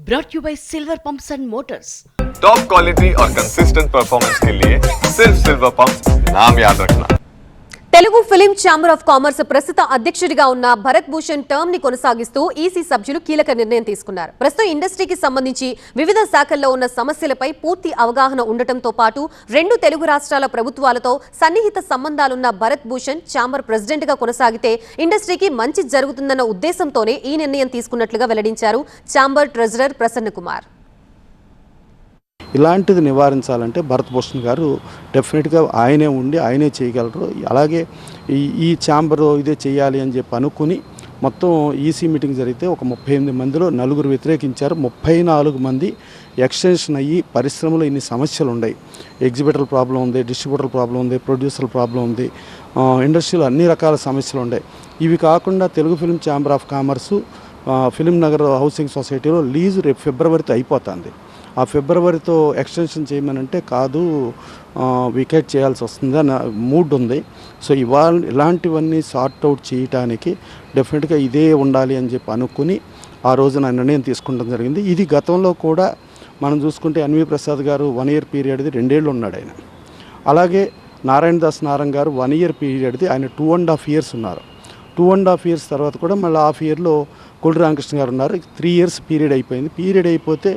brought you by Silver Pumps and Motors. Top quality और consistent performance के लिए सिर्फ सिल्वर पंप्स नाम याद रखना। Telugu film chamber of commerce ప్రస్తుత అధ్యక్షుడిగా ఉన్న భరత్ భూషణ్ టర్మ్ ని కొనసాగిస్తూ ఈసీ సభ్యులు కీలక నిర్ణయం తీసుకున్నారు. ప్రస్తుతం ఇండస్ట్రీకి సంబంధించి వివిధ శాఖల్లో ఉన్న సమస్యలపై పూర్తి అవగాహన ఉండటంతో పాటు రెండు తెలుగు రాష్ట్రాల ప్రభుత్వాలతో సన్నిహిత సంబంధాలున్న భరత్ భూషణ్ ఛాంబర్ ప్రెసిడెంట్ గా కొనసాగితే ఇండస్ట్రీకి మంచి జరుగుతుందన్న ఉద్దేశంతోనే ఈ నిర్ణయం తీసుకున్నట్లుగా వెల్లడించారు ఛాంబర్ ట్రెజరర్ ప్రసన్న కుమార్. ఇలాంటిది నివారించాలంటే భరత్ భూషణ్ గారు డెఫినెట్గా ఆయనే ఉండి ఆయనే చేయగలరు. అలాగే ఈ ఛాంబర్ ఇదే చేయాలి అని చెప్పి అనుకుని మొత్తం ఈసీ మీటింగ్ జరిగితే ఒక 38 మందిలో 4 వ్యతిరేకించారు. 34 మంది ఎక్స్టెన్షన్ అయ్యి పరిశ్రమలో ఇన్ని సమస్యలు ఉన్నాయి. ఎగ్జిబిటర్ ప్రాబ్లం ఉంది, డిస్ట్రిబ్యూటర్ ప్రాబ్లం ఉంది, ప్రొడ్యూసర్ ప్రాబ్లం ఉంది, ఇండస్ట్రీలో అన్ని రకాల సమస్యలు ఉన్నాయి. ఇవి కాకుండా Telugu film chamber of commerce film Nagar housing సొసైటీలో లీజు రేపు ఫిబ్రవరితో అయిపోతుంది. ఆ ఫిబ్రవరితో ఎక్స్టెన్షన్ చేయమనంటే కాదు, వికెట్ చేయాల్సి వస్తుంది అన్న మూడ్ ఉంది. సో ఇలాంటివన్నీ సార్ట్అవుట్ చేయటానికి డెఫినెట్గా ఇదే ఉండాలి అని చెప్పి అనుకుని ఆ రోజున నిర్ణయం తీసుకుంటం జరిగింది. ఇది గతంలో కూడా మనం చూసుకుంటే ఎన్వి ప్రసాద్ గారు 1 ఇయర్ పీరియడ్ది 2 ఏళ్ళు ఉన్నాడు ఆయన. అలాగే నారాయణ దాస్ నారంగ్ గారు 1 ఇయర్ పీరియడ్ది ఆయన 2.5 ఇయర్స్ ఉన్నారు. 2.5 ఇయర్స్ తర్వాత కూడా మళ్ళీ హాఫ్ ఇయర్లో కొల్లి రామకృష్ణ గారు ఉన్నారు. 3 ఇయర్స్ పీరియడ్ అయిపోయింది. పీరియడ్ అయిపోతే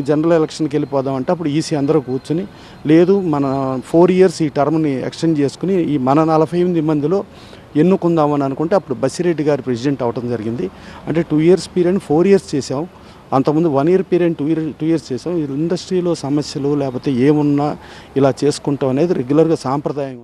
జనరల్ ఎలక్షన్కి వెళ్ళిపోదామంటే అప్పుడు ఈసీ అందరూ కూర్చుని లేదు మన 4 ఇయర్స్ ఈ టర్మ్ని ఎక్స్టెండ్ చేసుకుని ఈ మన 48 మందిలో ఎన్నుకుందామని అనుకుంటే అప్పుడు బసిరెడ్డి గారు ప్రెసిడెంట్ అవడం జరిగింది. అంటే 2 ఇయర్స్ పీరియడ్ 4 ఇయర్స్ చేసాం. అంతకుముందు 1 ఇయర్ పీరియడ్ 2 ఇయర్స్ చేసాం. ఇండస్ట్రీలో సమస్యలు లేకపోతే ఏమున్నా ఇలా చేసుకుంటాం అనేది రెగ్యులర్గా సాంప్రదాయం.